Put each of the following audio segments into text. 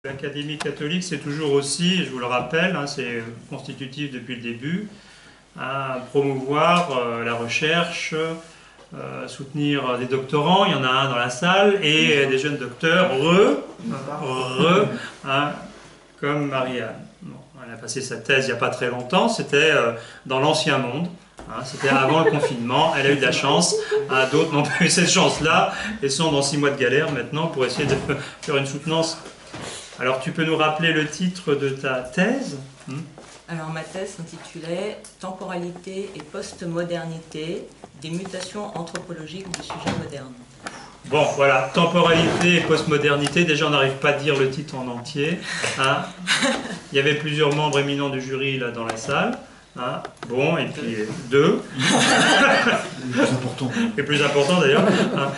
L'Académie catholique, c'est toujours aussi, je vous le rappelle, hein, c'est constitutif depuis le début, à promouvoir la recherche, soutenir des doctorants, il y en a un dans la salle, et des jeunes docteurs, hein, comme Marianne. Bon, elle a passé sa thèse il n'y a pas très longtemps, c'était dans l'Ancien Monde. Hein, c'était avant le confinement, elle a eu de la chance, hein, d'autres n'ont pas eu cette chance-là et sont dans 6 mois de galère maintenant pour essayer de faire une soutenance. Alors tu peux nous rappeler le titre de ta thèse? Alors ma thèse s'intitulait « Temporalité et postmodernité, des mutations anthropologiques du sujet moderne ». Bon, voilà, temporalité et postmodernité, déjà on n'arrive pas à dire le titre en entier. Hein. Il y avait plusieurs membres éminents du jury là dans la salle. Hein. Bon, et puis deux. Les plus importants. Les plus importants d'ailleurs. Hein.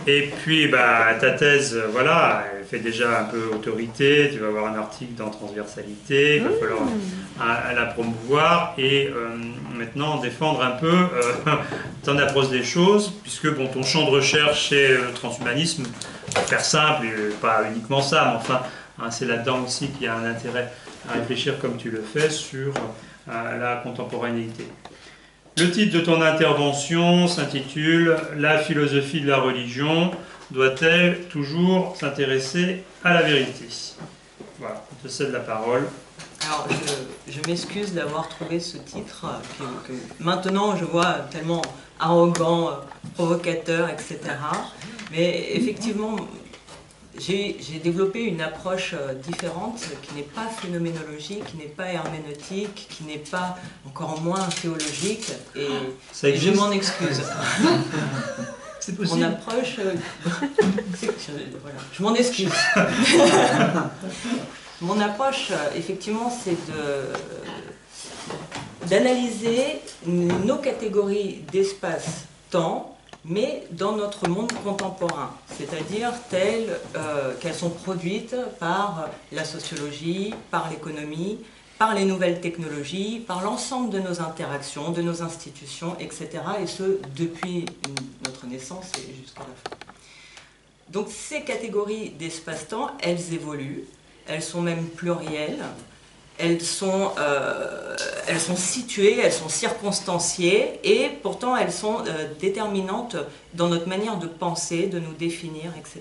Et puis, bah, ta thèse, voilà, elle fait déjà un peu autorité. Tu vas avoir un article dans Transversalité, il va falloir la promouvoir et maintenant défendre un peu ton approche des choses, puisque bon, ton champ de recherche c'est le transhumanisme, pour faire simple, et pas uniquement ça, mais enfin, hein, c'est là-dedans aussi qu'il y a un intérêt à réfléchir comme tu le fais sur la contemporanéité. Le titre de ton intervention s'intitule « La philosophie de la religion doit-elle toujours s'intéresser à la vérité ?» Voilà, je te cède la parole. Alors, je m'excuse d'avoir trouvé ce titre, que maintenant je vois tellement arrogant, provocateur, etc. Mais effectivement, j'ai développé une approche différente qui n'est pas phénoménologique, qui n'est pas herméneutique, qui n'est pas encore moins théologique, et je m'en excuse. C'est possible. Mon approche, voilà, je m'en excuse. Mon approche, effectivement, c'est d'analyser nos catégories d'espace-temps, mais dans notre monde contemporain, c'est-à-dire telles qu'elles sont produites par la sociologie, par l'économie, par les nouvelles technologies, par l'ensemble de nos interactions, de nos institutions, etc. Et ce, depuis notre naissance et jusqu'à la fin. Donc ces catégories d'espace-temps, elles évoluent, elles sont même plurielles, elles sont situées, elles sont circonstanciées, et pourtant elles sont déterminantes dans notre manière de penser, de nous définir, etc.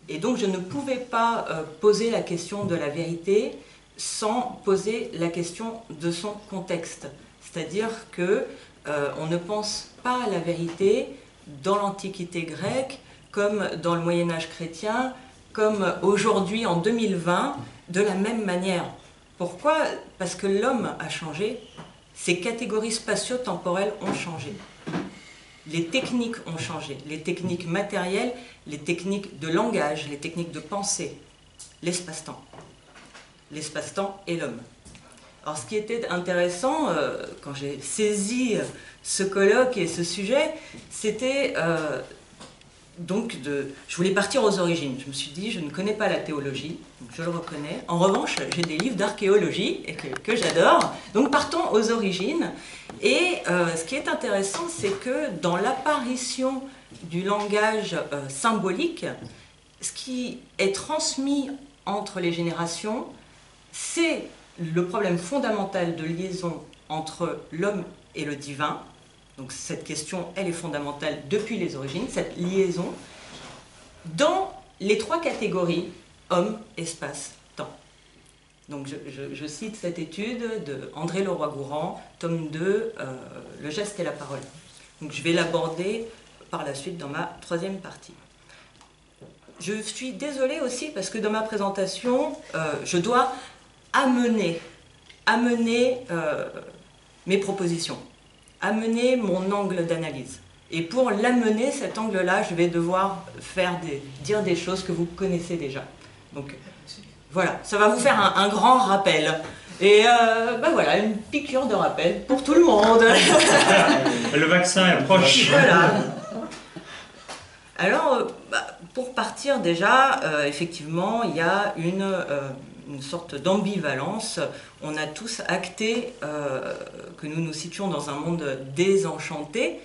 Et donc je ne pouvais pas poser la question de la vérité sans poser la question de son contexte. C'est-à-dire que on ne pense pas à la vérité dans l'Antiquité grecque, comme dans le Moyen-Âge chrétien, comme aujourd'hui en 2020, de la même manière. Pourquoi? Parce que l'homme a changé, ses catégories spatio-temporelles ont changé. Les techniques ont changé, les techniques matérielles, les techniques de langage, les techniques de pensée, l'espace-temps. L'espace-temps et l'homme. Alors ce qui était intéressant, quand j'ai saisi ce colloque et ce sujet, c'était je voulais partir aux origines. Je me suis dit, je ne connais pas la théologie, donc je le reconnais. En revanche, j'ai des livres d'archéologie que j'adore, donc partons aux origines. Et ce qui est intéressant, c'est que dans l'apparition du langage symbolique, ce qui est transmis entre les générations, c'est le problème fondamental de liaison entre l'homme et le divin. Donc cette question, elle est fondamentale depuis les origines, cette liaison, dans les 3 catégories, homme, espace, temps. Donc je cite cette étude de André Leroy-Gourhan, tome 2, Le geste et la parole. Donc je vais l'aborder par la suite dans ma 3e partie. Je suis désolée aussi parce que dans ma présentation, je dois amener mes propositions, amener mon angle d'analyse. Et pour l'amener, cet angle-là, je vais devoir dire des choses que vous connaissez déjà. Donc voilà, ça va vous faire un grand rappel. Et voilà, une piqûre de rappel pour tout le monde. Le vaccin est proche. Voilà. Alors, pour partir déjà, effectivement, il y a une sorte d'ambivalence. On a tous acté que nous nous situons dans un monde désenchanté,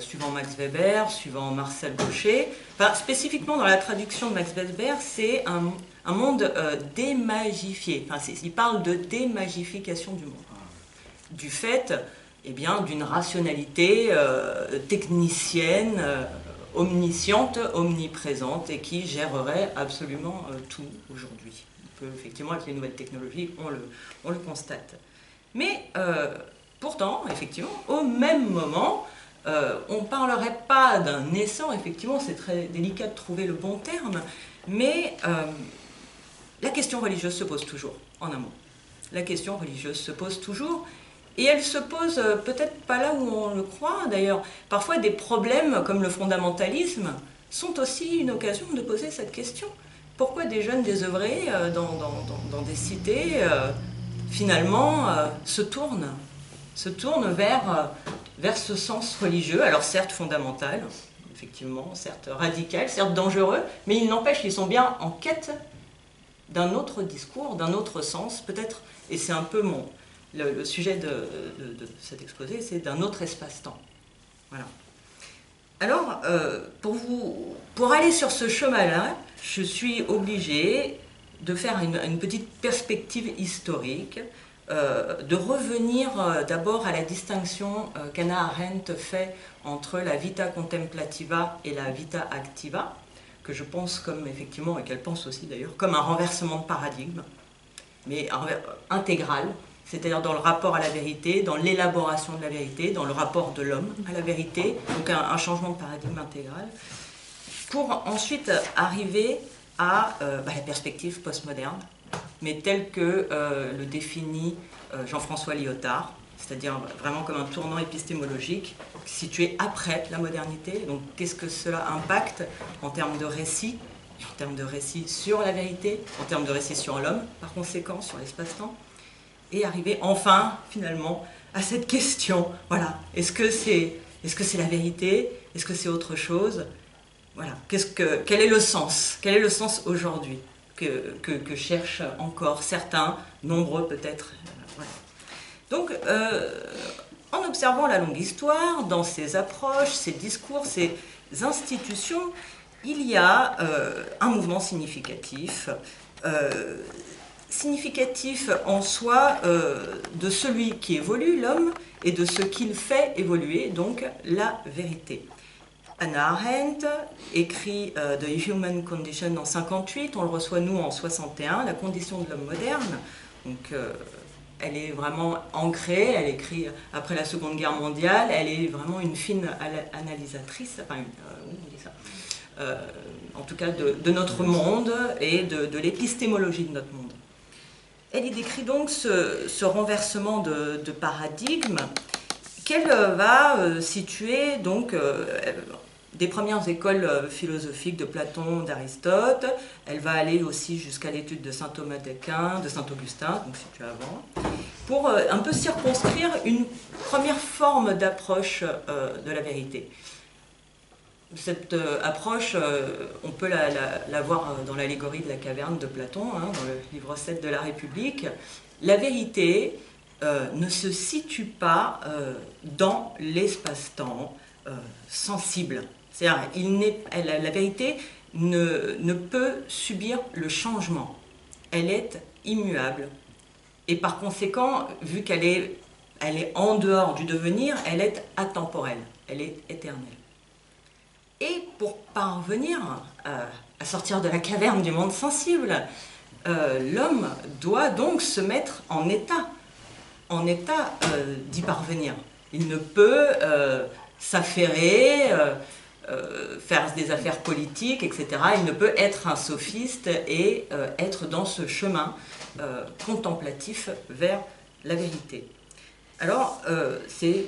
suivant Max Weber, suivant Marcel Gauchet. Enfin, spécifiquement dans la traduction de Max Weber, c'est un monde démagifié. Enfin, il parle de démagification du monde. Du fait eh bien, d'une rationalité technicienne, omnisciente, omniprésente et qui gérerait absolument tout aujourd'hui. Effectivement, avec les nouvelles technologies, on le constate. Mais pourtant, effectivement, au même moment, on ne parlerait pas d'un naissant, effectivement, c'est très délicat de trouver le bon terme, mais la question religieuse se pose toujours, en un mot. La question religieuse se pose toujours, et elle se pose peut-être pas là où on le croit, d'ailleurs. Parfois, des problèmes comme le fondamentalisme sont aussi une occasion de poser cette question. Pourquoi des jeunes désœuvrés dans des cités, finalement, se tournent vers ce sens religieux, alors certes fondamental, effectivement, certes radical, certes dangereux, mais il n'empêche qu'ils sont bien en quête d'un autre discours, d'un autre sens, peut-être, et c'est un peu le sujet de cet exposé, c'est d'un autre espace-temps. Voilà. Alors, pour aller sur ce chemin-là, je suis obligée de faire une petite perspective historique, de revenir d'abord à la distinction qu'Hannah Arendt fait entre la vita contemplativa et la vita activa, que je pense comme, effectivement, et qu'elle pense aussi d'ailleurs, comme un renversement de paradigme, mais intégral, c'est-à-dire dans le rapport à la vérité, dans l'élaboration de la vérité, dans le rapport de l'homme à la vérité, donc un changement de paradigme intégral, pour ensuite arriver à la perspective postmoderne, mais telle que le définit Jean-François Lyotard, c'est-à-dire vraiment comme un tournant épistémologique situé après la modernité. Donc qu'est-ce que cela impacte en termes de récit, sur la vérité, en termes de récit sur l'homme, par conséquent, sur l'espace-temps, et arriver enfin, finalement, à cette question, voilà, est-ce que c'est la vérité? Est-ce que c'est autre chose? Voilà, quel est le sens? Quel est le sens aujourd'hui que cherchent encore certains, nombreux peut-être? Voilà. Donc, en observant la longue histoire, dans ses approches, ses discours, ses institutions, il y a un mouvement significatif, significatif en soi de celui qui évolue, l'homme, et de ce qu'il fait évoluer, donc la vérité. Hannah Arendt écrit The Human Condition en 1958, on le reçoit nous en 1961, La condition de l'homme moderne. Donc, elle est vraiment ancrée, elle écrit après la Seconde Guerre mondiale, elle est vraiment une fine analysatrice, enfin, oui, on dit ça, en tout cas de notre monde et de l'épistémologie de notre monde. Elle y décrit donc ce renversement de paradigme qu'elle va situer donc des premières écoles philosophiques de Platon, d'Aristote. Elle va aller aussi jusqu'à l'étude de saint Thomas d'Aquin, de saint Augustin, donc situé avant, pour un peu circonscrire une première forme d'approche de la vérité. Cette approche, on peut la voir dans l'allégorie de la caverne de Platon, hein, dans le livre 7 de la République. La vérité ne se situe pas dans l'espace-temps sensible. C'est-à-dire, la vérité ne peut subir le changement. Elle est immuable. Et par conséquent, vu qu'elle est en dehors du devenir, elle est atemporelle, elle est éternelle. Et pour parvenir à sortir de la caverne du monde sensible, l'homme doit donc se mettre en état d'y parvenir. Il ne peut s'affairer, faire des affaires politiques, etc. Il ne peut être un sophiste et être dans ce chemin contemplatif vers la vérité. Alors, c'est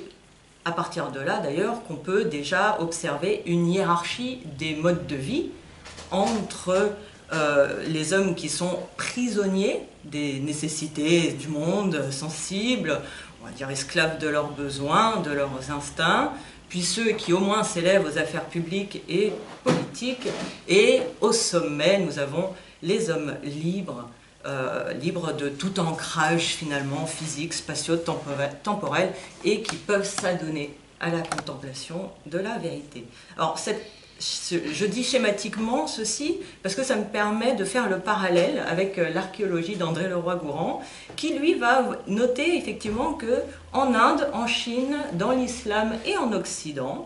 à partir de là, d'ailleurs, qu'on peut déjà observer une hiérarchie des modes de vie entre les hommes qui sont prisonniers des nécessités du monde sensible, on va dire esclaves de leurs besoins, de leurs instincts, puis ceux qui au moins s'élèvent aux affaires publiques et politiques, et au sommet, nous avons les hommes libres, libres de tout ancrage finalement physique, spatio-temporel, et qui peuvent s'adonner à la contemplation de la vérité. Alors, je dis schématiquement ceci parce que ça me permet de faire le parallèle avec l'archéologie d'André Leroy-Gourhan, qui lui va noter effectivement que en Inde, en Chine, dans l'islam et en Occident,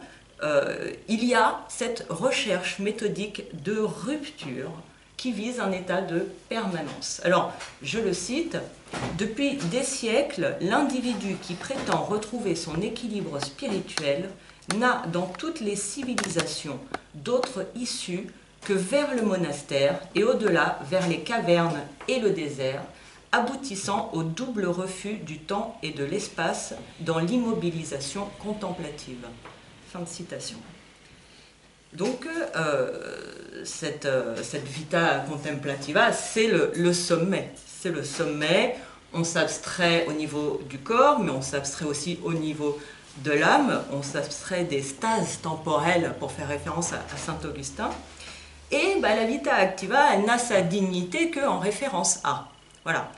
il y a cette recherche méthodique de rupture qui vise un état de permanence. Alors, je le cite, « Depuis des siècles, l'individu qui prétend retrouver son équilibre spirituel n'a dans toutes les civilisations d'autre issue que vers le monastère et au-delà vers les cavernes et le désert, aboutissant au double refus du temps et de l'espace dans l'immobilisation contemplative. » Fin de citation. Donc, cette vita contemplativa, c'est le sommet. C'est le sommet. On s'abstrait au niveau du corps, mais on s'abstrait aussi au niveau de l'âme. On s'abstrait des stases temporelles, pour faire référence à saint Augustin. Et la vita activa, elle n'a sa dignité qu'en référence à. Voilà.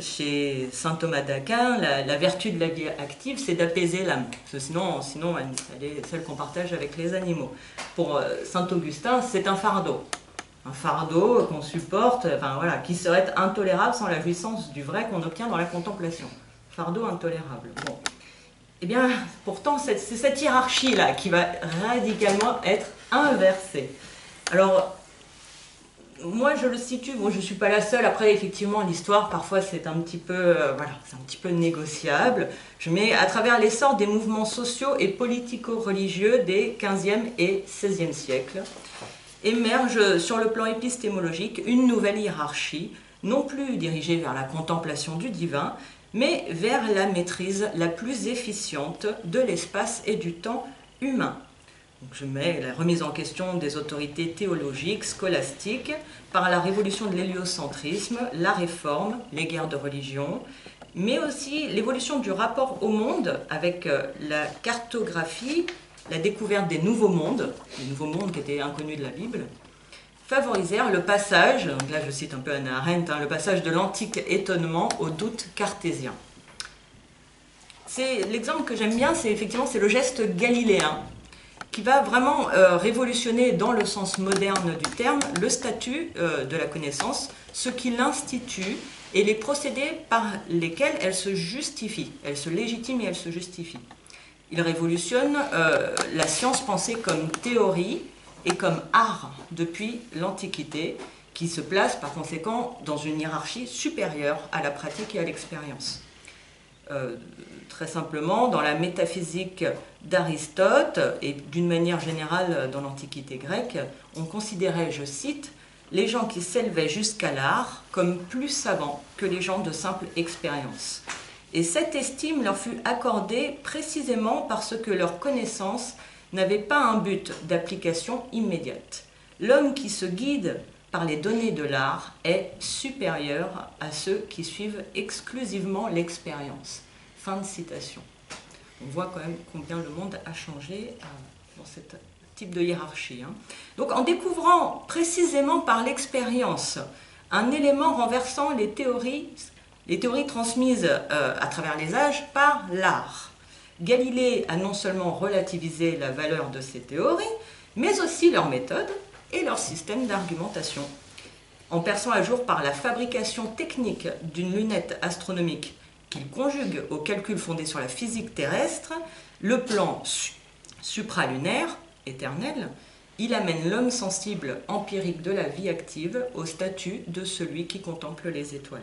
Chez saint Thomas d'Aquin, la vertu de la vie active, c'est d'apaiser l'âme. Sinon elle est celle qu'on partage avec les animaux. Pour saint Augustin, c'est un fardeau. Un fardeau qu'on supporte, qui serait intolérable sans la jouissance du vrai qu'on obtient dans la contemplation. Fardeau intolérable. Bon. Eh bien, pourtant, c'est cette hiérarchie-là qui va radicalement être inversée. Alors, moi, je le situe, je ne suis pas la seule. Après, effectivement, l'histoire, parfois, c'est un petit peu, c'est un petit peu négociable. Je mets à travers l'essor des mouvements sociaux et politico-religieux des 15e et 16e siècles, émerge sur le plan épistémologique une nouvelle hiérarchie, non plus dirigée vers la contemplation du divin, mais vers la maîtrise la plus efficiente de l'espace et du temps humain. Donc je mets la remise en question des autorités théologiques, scolastiques, par la révolution de l'héliocentrisme, la réforme, les guerres de religion, mais aussi l'évolution du rapport au monde avec la cartographie, la découverte des nouveaux mondes qui étaient inconnus de la Bible, favorisèrent le passage, donc là je cite un peu Hannah Arendt, le passage de l'antique étonnement au doute cartésien. L'exemple que j'aime bien, c'est le geste galiléen, qui va vraiment révolutionner dans le sens moderne du terme le statut de la connaissance, ce qui l'institue et les procédés par lesquels elle se justifie, elle se légitime et elle se justifie. Il révolutionne la science pensée comme théorie et comme art depuis l'Antiquité, qui se place par conséquent dans une hiérarchie supérieure à la pratique et à l'expérience. Très simplement, dans la métaphysique d'Aristote et d'une manière générale dans l'Antiquité grecque, on considérait, je cite, les gens qui s'élevaient jusqu'à l'art comme plus savants que les gens de simple expérience. Et cette estime leur fut accordée précisément parce que leur connaissance n'avait pas un but d'application immédiate. L'homme qui se guide par les données de l'art est supérieur à ceux qui suivent exclusivement l'expérience. Fin de citation. On voit quand même combien le monde a changé dans ce type de hiérarchie. Donc en découvrant précisément par l'expérience un élément renversant les théories transmises à travers les âges par l'art, Galilée a non seulement relativisé la valeur de ces théories, mais aussi leur méthode et leur système d'argumentation. En perçant à jour par la fabrication technique d'une lunette astronomique qu'il conjugue aux calculs fondés sur la physique terrestre, le plan supralunaire, éternel, il amène l'homme sensible empirique de la vie active au statut de celui qui contemple les étoiles.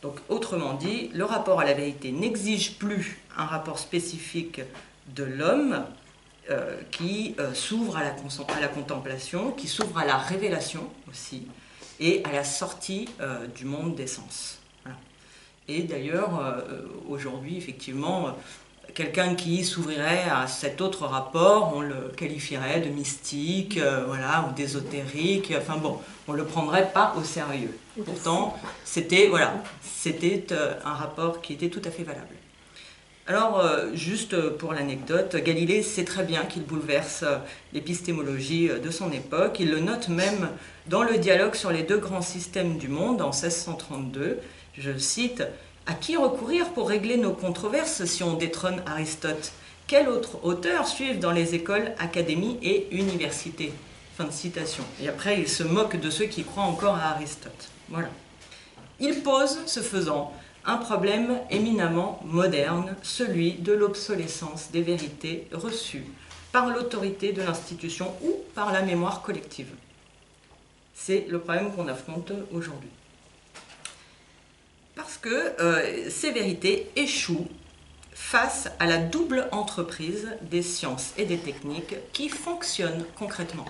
Donc, autrement dit, le rapport à la vérité n'exige plus un rapport spécifique de l'homme qui s'ouvre à la contemplation, qui s'ouvre à la révélation aussi, et à la sortie du monde des sens. Voilà. Et d'ailleurs, aujourd'hui, effectivement, quelqu'un qui s'ouvrirait à cet autre rapport, on le qualifierait de mystique, ou d'ésotérique, on ne le prendrait pas au sérieux. Pourtant, c'était un rapport qui était tout à fait valable. Alors, juste pour l'anecdote, Galilée sait très bien qu'il bouleverse l'épistémologie de son époque. Il le note même dans le dialogue sur les deux grands systèmes du monde en 1632. Je cite « À qui recourir pour régler nos controverses si on détrône Aristote ? Quels autres auteurs suivent dans les écoles, académies et universités ?» Fin de citation. Et après, il se moque de ceux qui croient encore à Aristote. Voilà. Il pose, ce faisant, un problème éminemment moderne, celui de l'obsolescence des vérités reçues par l'autorité de l'institution ou par la mémoire collective. C'est le problème qu'on affronte aujourd'hui. Parce que ces vérités échouent face à la double entreprise des sciences et des techniques qui fonctionnent concrètement.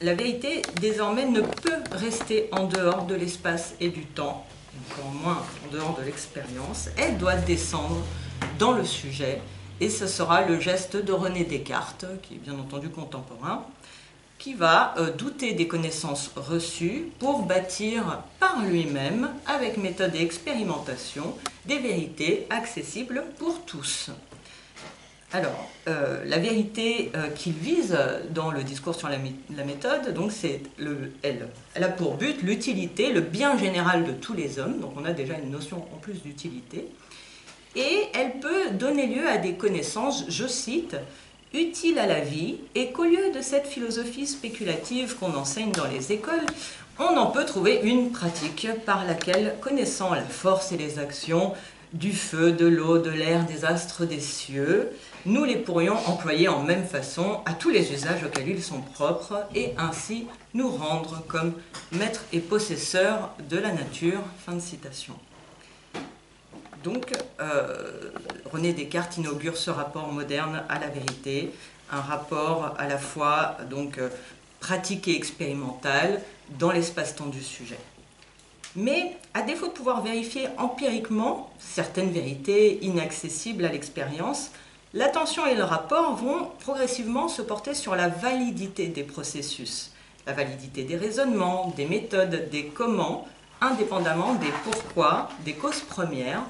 La vérité, désormais, ne peut rester en dehors de l'espace et du temps, encore moins en dehors de l'expérience. Elle doit descendre dans le sujet, et ce sera le geste de René Descartes, qui est bien entendu contemporain, qui va douter des connaissances reçues pour bâtir par lui-même, avec méthode et expérimentation, des vérités accessibles pour tous. Alors, la vérité qu'il vise dans le discours sur la méthode, donc c'est elle a pour but l'utilité, le bien général de tous les hommes, donc on a déjà une notion en plus d'utilité, et elle peut donner lieu à des connaissances, je cite, utiles à la vie, et qu'au lieu de cette philosophie spéculative qu'on enseigne dans les écoles, on en peut trouver une pratique par laquelle, connaissant la force et les actions du feu, de l'eau, de l'air, des astres, des cieux, nous les pourrions employer en même façon à tous les usages auxquels ils sont propres et ainsi nous rendre comme maîtres et possesseurs de la nature. Fin de citation. Donc, René Descartes inaugure ce rapport moderne à la vérité, un rapport à la fois donc, pratique et expérimental dans l'espace-temps du sujet. Mais, à défaut de pouvoir vérifier empiriquement certaines vérités inaccessibles à l'expérience, l'attention et le rapport vont progressivement se porter sur la validité des processus, la validité des raisonnements, des méthodes, des comment, indépendamment des pourquoi, des causes premières,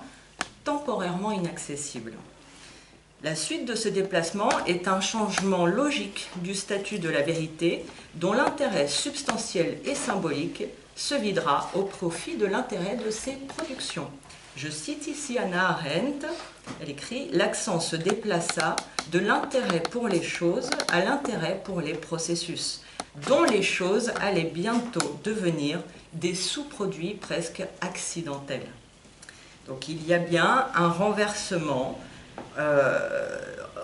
temporairement inaccessibles. La suite de ce déplacement est un changement logique du statut de la vérité, dont l'intérêt substantiel et symbolique se videra au profit de l'intérêt de ses productions. Je cite ici Hannah Arendt, elle écrit « L'accent se déplaça de l'intérêt pour les choses à l'intérêt pour les processus, dont les choses allaient bientôt devenir des sous-produits presque accidentels. » Donc il y a bien un renversement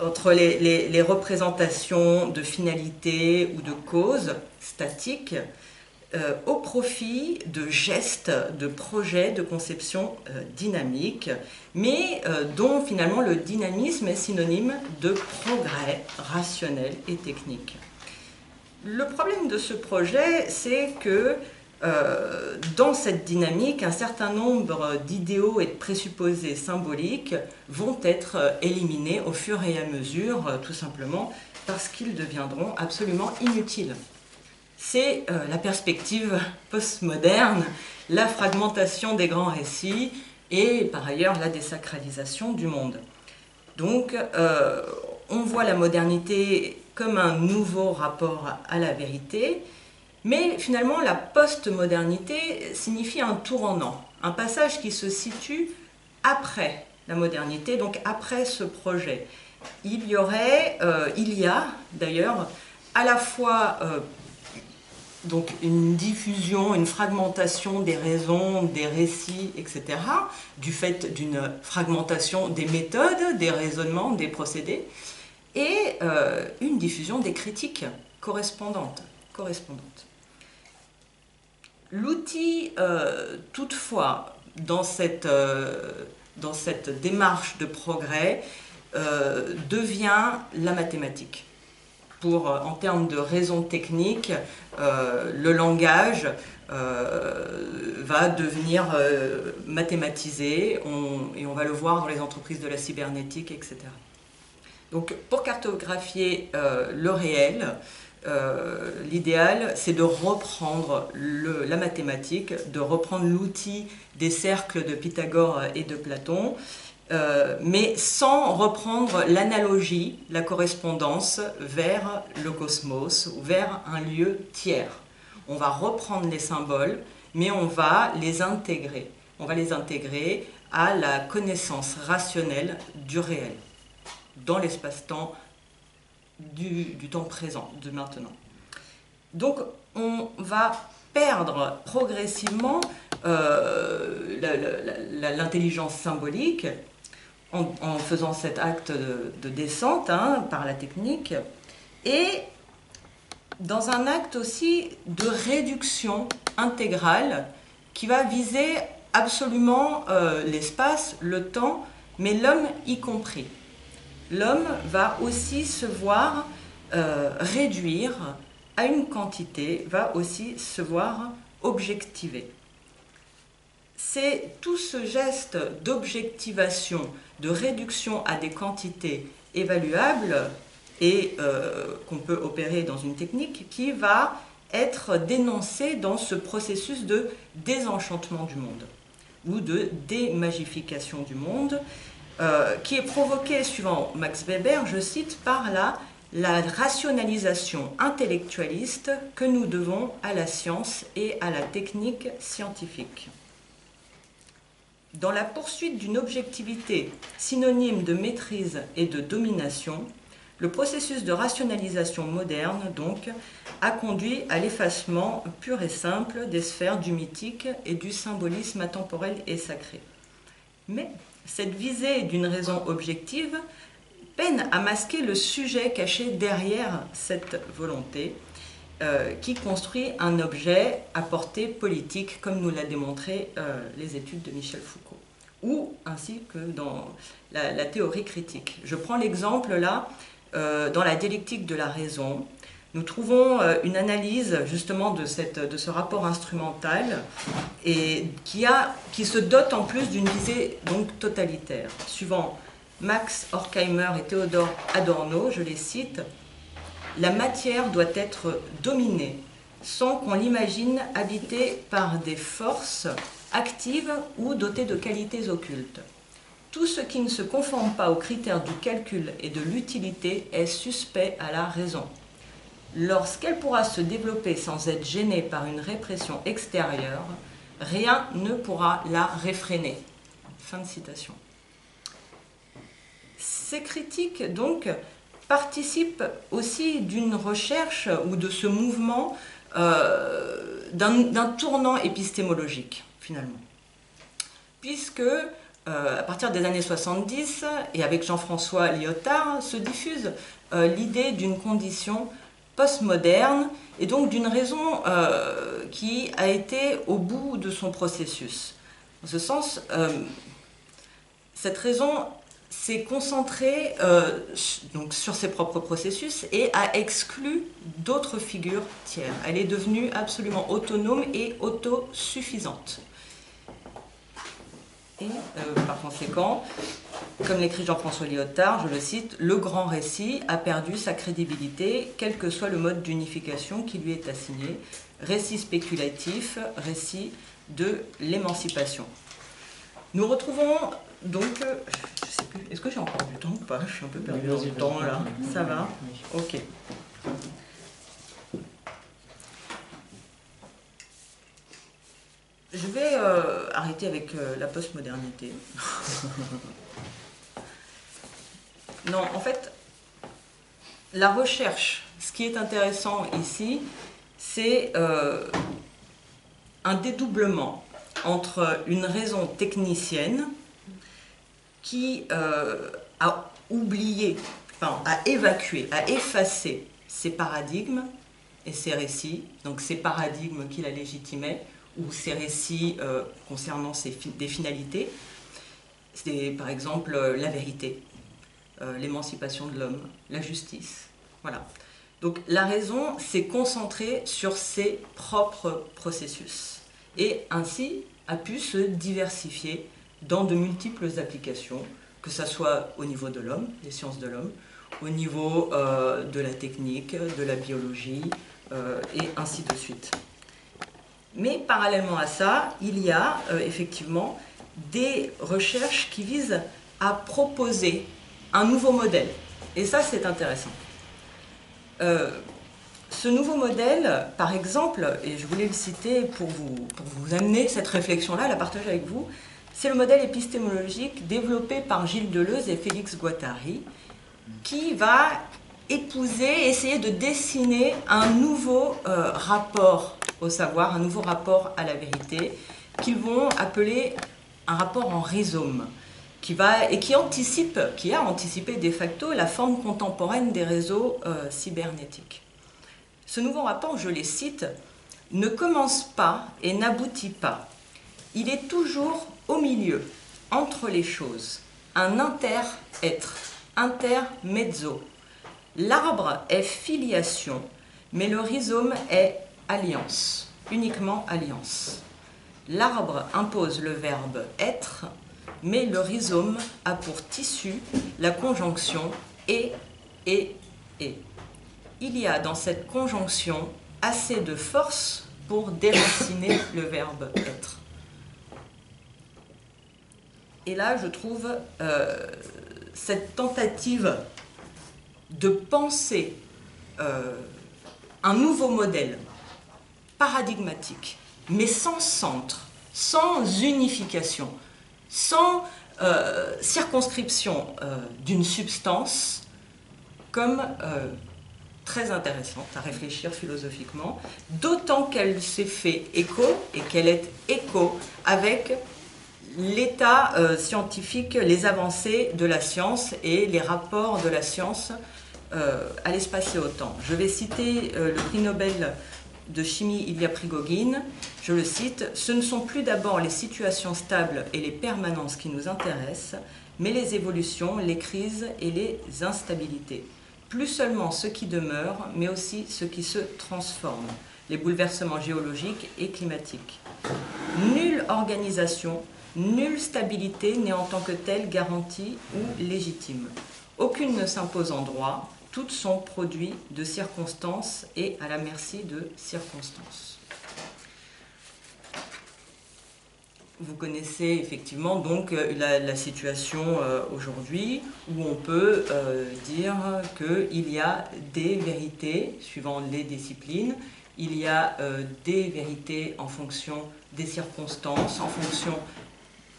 entre les représentations de finalité ou de cause statiques au profit de gestes, de projets, de conceptions dynamiques, mais dont finalement le dynamisme est synonyme de progrès rationnel et technique. Le problème de ce projet, c'est que dans cette dynamique, un certain nombre d'idéaux et de présupposés symboliques vont être éliminés au fur et à mesure, tout simplement parce qu'ils deviendront absolument inutiles. C'est la perspective postmoderne, la fragmentation des grands récits et par ailleurs la désacralisation du monde. Donc on voit la modernité comme un nouveau rapport à la vérité, mais finalement la postmodernité signifie un tournant, un passage qui se situe après la modernité, donc après ce projet. Il y a d'ailleurs à la fois donc une diffusion, une fragmentation des raisons, des récits, etc., du fait d'une fragmentation des méthodes, des raisonnements, des procédés, et une diffusion des critiques correspondantes. L'outil, toutefois, dans cette démarche de progrès, devient la mathématique. En termes de raisons techniques, le langage va devenir mathématisé, et on va le voir dans les entreprises de la cybernétique, etc. Donc, pour cartographier le réel, l'idéal, c'est de reprendre la mathématique, de reprendre l'outil des cercles de Pythagore et de Platon, mais sans reprendre l'analogie, la correspondance vers le cosmos ou vers un lieu tiers. On va reprendre les symboles, mais on va les intégrer. On va les intégrer à la connaissance rationnelle du réel. dans l'espace-temps du temps présent, de maintenant. Donc on va perdre progressivement l'intelligence symbolique en faisant cet acte de descente par la technique, et dans un acte aussi de réduction intégrale qui va viser absolument l'espace, le temps, mais l'homme y compris. L'homme va aussi se voir réduire à une quantité, va aussi se voir objectiver. C'est tout ce geste d'objectivation, de réduction à des quantités évaluables et qu'on peut opérer dans une technique qui va être dénoncé dans ce processus de désenchantement du monde ou de démagification du monde qui est provoqué, suivant Max Weber, je cite, par la rationalisation intellectualiste que nous devons à la science et à la technique scientifique. Dans la poursuite d'une objectivité synonyme de maîtrise et de domination, le processus de rationalisation moderne, donc, a conduit à l'effacement pur et simple des sphères du mythique et du symbolisme intemporel et sacré. Mais cette visée d'une raison objective peine à masquer le sujet caché derrière cette volonté qui construit un objet à portée politique, comme nous l'a démontré les études de Michel Foucault, ou ainsi que dans la théorie critique. Je prends l'exemple là, dans la dialectique de la raison, nous trouvons une analyse justement de ce rapport instrumental et qui se dote en plus d'une visée donc totalitaire. Suivant Max Horkheimer et Théodore Adorno, je les cite, « La matière doit être dominée sans qu'on l'imagine habitée par des forces actives ou dotées de qualités occultes. Tout ce qui ne se conforme pas aux critères du calcul et de l'utilité est suspect à la raison. Lorsqu'elle pourra se développer sans être gênée par une répression extérieure, rien ne pourra la réfréner. » Fin de citation. Ces critiques, donc, participent aussi d'une recherche ou de ce mouvement d'un tournant épistémologique, finalement. Puisque, à partir des années 70, et avec Jean-François Lyotard, se diffuse l'idée d'une condition postmoderne, et donc d'une raison qui a été au bout de son processus. En ce sens, cette raison s'est concentrée donc sur ses propres processus et a exclu d'autres figures tiers. Elle est devenue absolument autonome et autosuffisante. Et par conséquent, comme l'écrit Jean-François Lyotard, je le cite, « Le grand récit a perdu sa crédibilité, quel que soit le mode d'unification qui lui est assigné. Récit spéculatif, récit de l'émancipation. » Nous retrouvons donc, je sais plus, est-ce que j'ai encore du temps ou pas? Je suis un peu perdu dans le temps là. Ça va? Ok. Je vais arrêter avec la postmodernité. Non, en fait, la recherche, ce qui est intéressant ici, c'est un dédoublement entre une raison technicienne qui a oublié, enfin, a évacué, a effacé ses paradigmes et ses récits, donc ces paradigmes qui la légitimaient, ou ces récits concernant des finalités. C'est par exemple la vérité, l'émancipation de l'homme, la justice. Voilà. Donc la raison s'est concentrée sur ses propres processus et ainsi a pu se diversifier dans de multiples applications, que ce soit au niveau de l'homme, des sciences de l'homme, au niveau de la technique, de la biologie, et ainsi de suite. Mais parallèlement à ça, il y a effectivement des recherches qui visent à proposer un nouveau modèle. Et ça, c'est intéressant. Ce nouveau modèle, par exemple, et je voulais le citer pour vous amener cette réflexion-là, la partager avec vous, c'est le modèle épistémologique développé par Gilles Deleuze et Félix Guattari, qui va épouser, essayer de dessiner un nouveau rapport au savoir, un nouveau rapport à la vérité, qu'ils vont appeler un rapport en rhizome, qui a anticipé de facto la forme contemporaine des réseaux cybernétiques. Ce nouveau rapport, je les cite, ne commence pas et n'aboutit pas. Il est toujours au milieu, entre les choses, un inter-être, intermezzo. L'arbre est filiation, mais le rhizome est alliance, uniquement alliance. L'arbre impose le verbe être, mais le rhizome a pour tissu la conjonction et. Il y a dans cette conjonction assez de force pour déraciner le verbe être. Et là, je trouve cette tentative de penser un nouveau modèle paradigmatique, mais sans centre, sans unification, sans circonscription d'une substance, comme très intéressante à réfléchir philosophiquement, d'autant qu'elle s'est fait écho et qu'elle est écho avec l'état scientifique, les avancées de la science et les rapports de la science à l'espace et au temps. Je vais citer le prix Nobel de chimie Ilya Prigogine, je le cite, « Ce ne sont plus d'abord les situations stables et les permanences qui nous intéressent, mais les évolutions, les crises et les instabilités. Plus seulement ce qui demeure, mais aussi ce qui se transforme, les bouleversements géologiques et climatiques. Nulle organisation, nulle stabilité n'est en tant que telle garantie ou légitime. Aucune ne s'impose en droit, toutes sont produits de circonstances et à la merci de circonstances. » Vous connaissez effectivement donc la situation aujourd'hui où on peut dire qu'il y a des vérités suivant les disciplines, il y a des vérités en fonction des circonstances, en fonction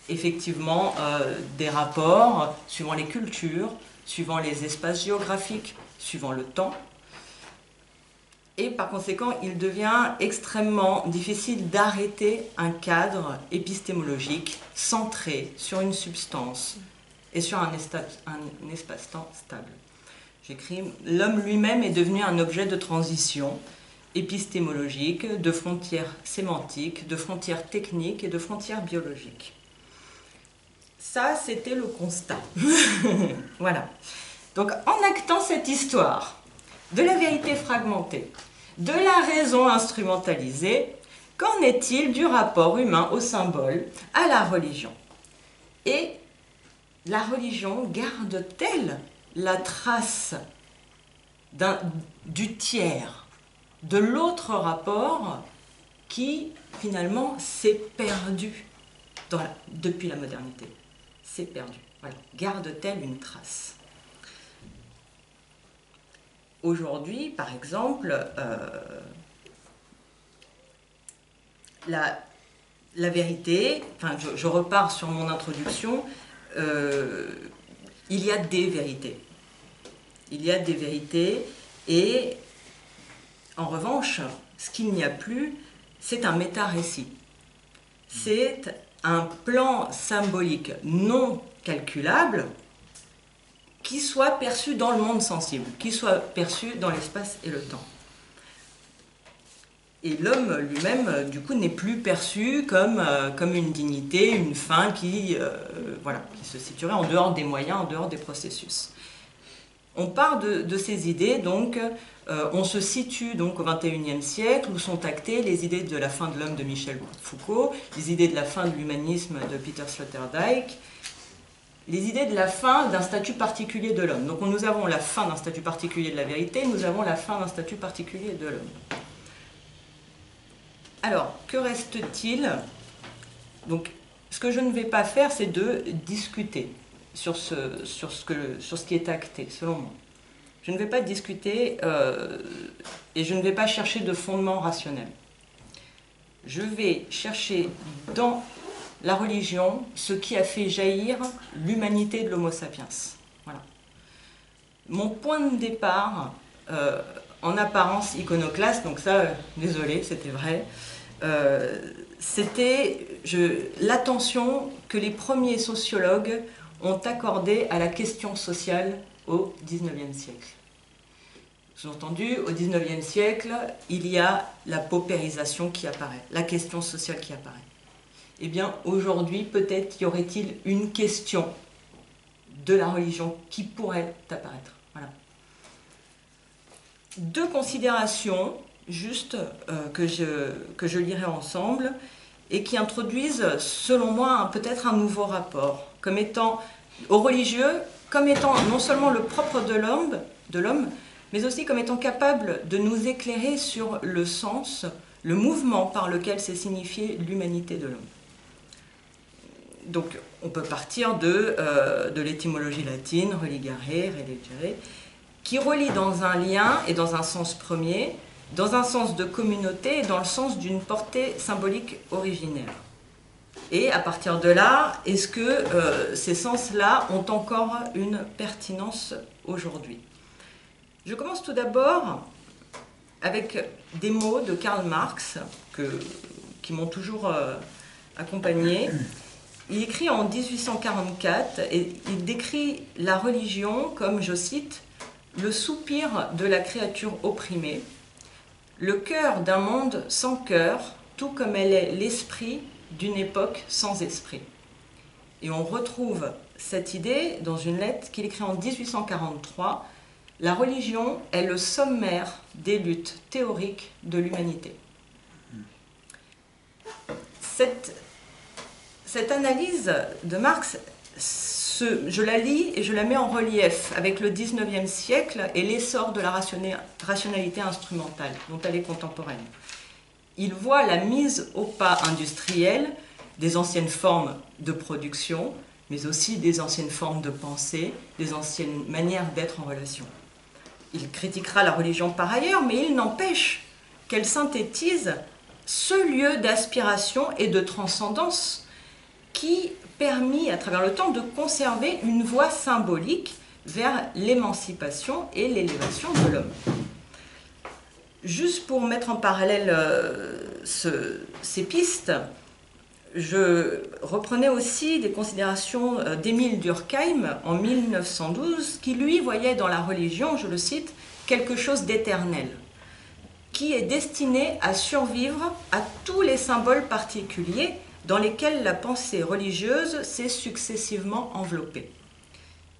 effectivement des rapports, suivant les cultures, suivant les espaces géographiques, suivant le temps. Et par conséquent, il devient extrêmement difficile d'arrêter un cadre épistémologique centré sur une substance et sur un espace-temps stable. J'écris « L'homme lui-même est devenu un objet de transition épistémologique, de frontières sémantiques, de frontières techniques et de frontières biologiques. » Ça, c'était le constat. Voilà. Donc, en actant cette histoire de la vérité fragmentée, de la raison instrumentalisée, qu'en est-il du rapport humain au symbole, à la religion? Et la religion garde-t-elle la trace du tiers, de l'autre rapport qui, finalement, s'est perdu depuis la modernité? C'est perdu. Voilà. Garde-t-elle une trace? Aujourd'hui, par exemple, la vérité, enfin, je repars sur mon introduction, il y a des vérités. Il y a des vérités et, en revanche, ce qu'il n'y a plus, c'est un méta-récit. C'est un plan symbolique non calculable qui soit perçu dans le monde sensible, qui soit perçu dans l'espace et le temps. Et l'homme lui-même, du coup, n'est plus perçu comme une dignité, une fin qui se situerait en dehors des moyens, en dehors des processus. On part de ces idées, donc, on se situe donc au XXIe siècle, où sont actées les idées de la fin de l'homme de Michel Foucault, les idées de la fin de l'humanisme de Peter Sloterdijk, les idées de la fin d'un statut particulier de l'homme. Donc nous avons la fin d'un statut particulier de la vérité, nous avons la fin d'un statut particulier de l'homme. Alors, que reste-t-il? Donc, ce que je ne vais pas faire, c'est de discuter sur ce qui est acté, selon moi. Je ne vais pas discuter et je ne vais pas chercher de fondement rationnel. Je vais chercher dans la religion ce qui a fait jaillir l'humanité de l'Homo sapiens. Voilà. mon point de départ, en apparence iconoclaste, donc ça, désolé, c'était vrai, c'était l'attention que les premiers sociologues ont accordée à la question sociale au XIXe siècle. Sous-entendu, au XIXe siècle, il y a la paupérisation qui apparaît, la question sociale qui apparaît. Eh bien, aujourd'hui, peut-être y aurait-il une question de la religion qui pourrait apparaître. Voilà. Deux considérations, juste, que je lirai ensemble, et qui introduisent, selon moi, peut-être un nouveau rapport, comme étant aux religieux, comme étant non seulement le propre de l'homme, mais aussi comme étant capable de nous éclairer sur le sens, le mouvement par lequel s'est signifiée l'humanité de l'homme. Donc, on peut partir de l'étymologie latine, religare, religere, qui relie dans un lien et dans un sens premier, dans un sens de communauté et dans le sens d'une portée symbolique originaire. Et à partir de là, est-ce que ces sens-là ont encore une pertinence aujourd'hui? Je commence tout d'abord avec des mots de Karl Marx qui m'ont toujours accompagné. Il écrit en 1844 et il décrit la religion comme, je cite, « le soupir de la créature opprimée, le cœur d'un monde sans cœur, tout comme elle est l'esprit d'une époque sans esprit ». Et on retrouve cette idée dans une lettre qu'il écrit en 1843. La religion est le sommaire des luttes théoriques de l'humanité. Cette analyse de Marx, je la lis et je la mets en relief avec le XIXe siècle et l'essor de la rationalité instrumentale dont elle est contemporaine. Il voit la mise au pas industriel des anciennes formes de production, mais aussi des anciennes formes de pensée, des anciennes manières d'être en relation. Il critiquera la religion par ailleurs, mais il n'empêche qu'elle synthétise ce lieu d'aspiration et de transcendance qui permit, à travers le temps, de conserver une voie symbolique vers l'émancipation et l'élévation de l'homme. Juste pour mettre en parallèle ces pistes, je reprenais aussi des considérations d'Émile Durkheim en 1912, qui lui voyait dans la religion, je le cite, quelque chose d'éternel, qui est destiné à survivre à tous les symboles particuliers dans lesquels la pensée religieuse s'est successivement enveloppée.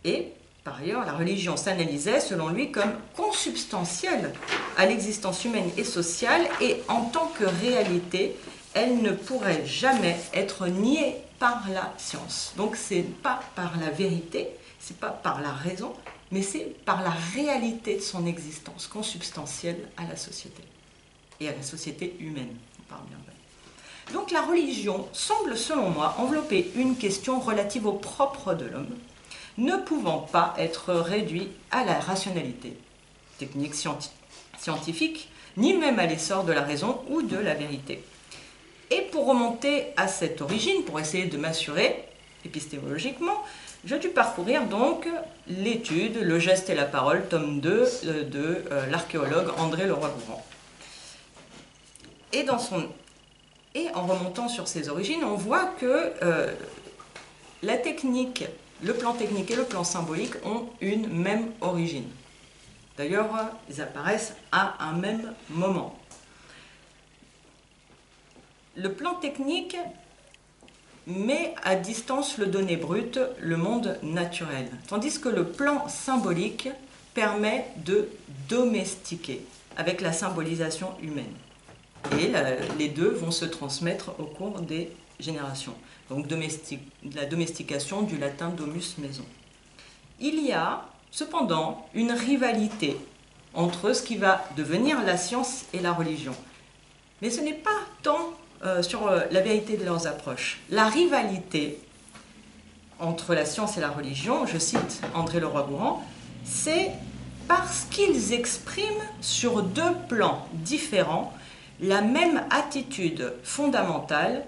Et, par ailleurs, la religion s'analysait, selon lui, comme consubstantielle à l'existence humaine et sociale, et en tant que réalité, elle ne pourrait jamais être niée par la science. Donc, ce n'est pas par la vérité, ce n'est pas par la raison, mais c'est par la réalité de son existence, consubstantielle à la société, et à la société humaine, on parle bien vrai. Donc la religion semble, selon moi, envelopper une question relative au propre de l'homme, ne pouvant pas être réduite à la rationalité technique scientifique, ni même à l'essor de la raison ou de la vérité. Et pour remonter à cette origine, pour essayer de m'assurer épistémologiquement, je dus parcourir donc l'étude « Le geste et la parole », tome 2 de l'archéologue André Leroi-Gourhan. Et en remontant sur ces origines, on voit que la technique, le plan technique et le plan symbolique ont une même origine. D'ailleurs, ils apparaissent à un même moment. Le plan technique met à distance le donné brut, le monde naturel, tandis que le plan symbolique permet de domestiquer avec la symbolisation humaine. Et les deux vont se transmettre au cours des générations. Donc la domestication du latin domus maison. Il y a cependant une rivalité entre ce qui va devenir la science et la religion. Mais ce n'est pas tant sur la vérité de leurs approches. La rivalité entre la science et la religion, je cite André Leroi-Gourhan, c'est parce qu'ils expriment sur deux plans différents la même attitude fondamentale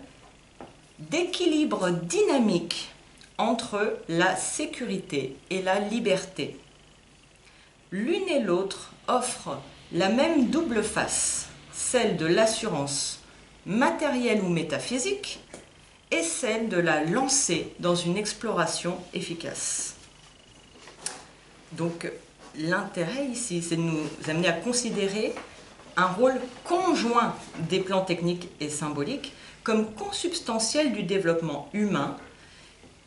d'équilibre dynamique entre la sécurité et la liberté. l'une et l'autre offrent la même double face, celle de l'assurance matérielle ou métaphysique et celle de la lancer dans une exploration efficace. Donc l'intérêt ici, c'est de nous amener à considérer un rôle conjoint des plans techniques et symboliques comme consubstantiel du développement humain,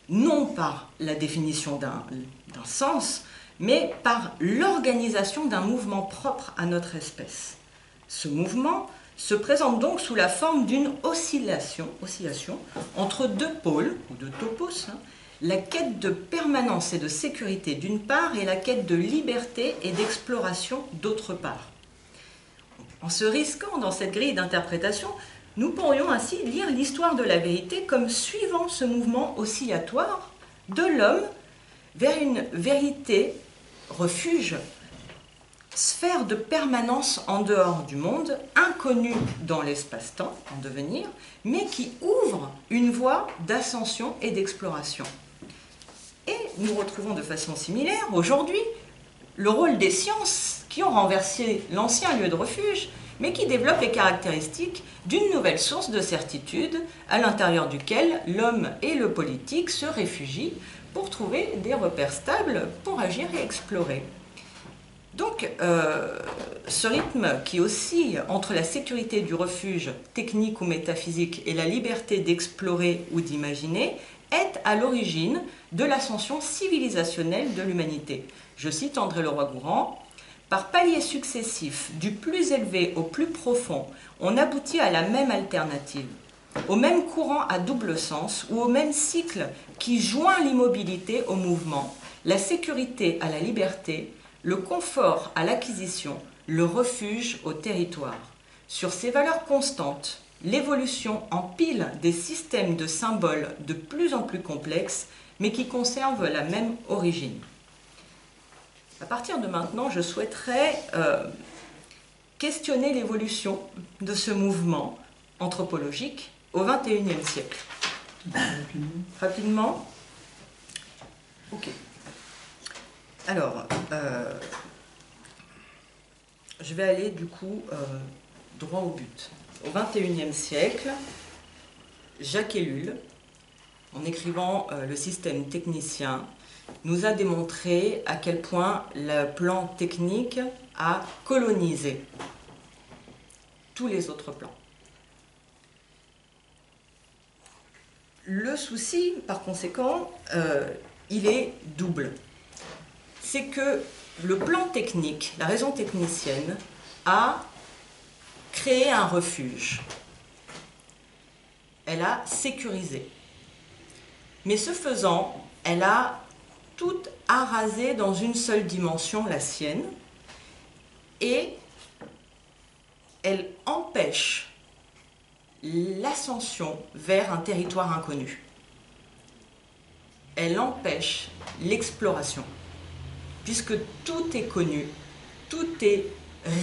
non par la définition d'un sens, mais par l'organisation d'un mouvement propre à notre espèce. Ce mouvement se présente donc sous la forme d'une oscillation entre deux pôles, ou deux topos, la quête de permanence et de sécurité d'une part et la quête de liberté et d'exploration d'autre part. En se risquant dans cette grille d'interprétation, nous pourrions ainsi lire l'histoire de la vérité comme suivant ce mouvement oscillatoire de l'homme vers une vérité refuge, sphère de permanence en dehors du monde, inconnue dans l'espace-temps en devenir, mais qui ouvre une voie d'ascension et d'exploration. Et nous retrouvons de façon similaire aujourd'hui le rôle des sciences qui ont renversé l'ancien lieu de refuge, mais qui développent les caractéristiques d'une nouvelle source de certitude à l'intérieur duquel l'homme et le politique se réfugient pour trouver des repères stables pour agir et explorer. Donc, ce rythme qui oscille entre la sécurité du refuge technique ou métaphysique et la liberté d'explorer ou d'imaginer est à l'origine de l'ascension civilisationnelle de l'humanité. Je cite André Leroi-Gourhan, « Par paliers successifs, du plus élevé au plus profond, on aboutit à la même alternative, au même courant à double sens ou au même cycle qui joint l'immobilité au mouvement, la sécurité à la liberté, le confort à l'acquisition, le refuge au territoire. Sur ces valeurs constantes, l'évolution empile des systèmes de symboles de plus en plus complexes, mais qui conservent la même origine. » À partir de maintenant, je souhaiterais questionner l'évolution de ce mouvement anthropologique au XXIe siècle. Rapidement. Ok. Alors, je vais aller du coup droit au but. Au XXIe siècle, Jacques Ellul, en écrivant Le système technicien, nous a démontré à quel point le plan technique a colonisé tous les autres plans. Le souci, par conséquent, il est double. C'est que le plan technique, la raison technicienne, a créé un refuge. Elle a sécurisé. Mais ce faisant, elle a tout arasé dans une seule dimension, la sienne, et elle empêche l'ascension vers un territoire inconnu. Elle empêche l'exploration, puisque tout est connu, tout est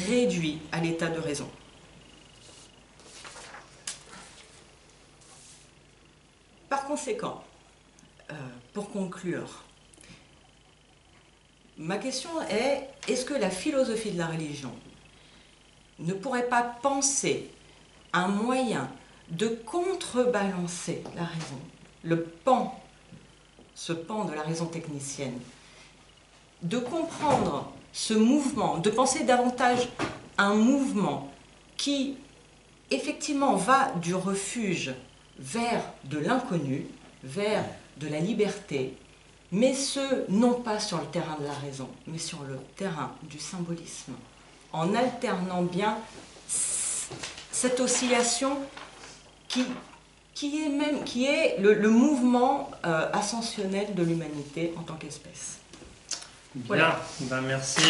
réduit à l'état de raison. Par conséquent, pour conclure, ma question est, est-ce que la philosophie de la religion ne pourrait pas penser un moyen de contrebalancer la raison, ce pan de la raison technicienne, de comprendre ce mouvement, de penser davantage un mouvement qui effectivement va du refuge vers de l'inconnu, vers de la liberté, mais ce, non pas sur le terrain de la raison, mais sur le terrain du symbolisme, en alternant bien cette oscillation qui est le mouvement ascensionnel de l'humanité en tant qu'espèce. Bien, ben merci.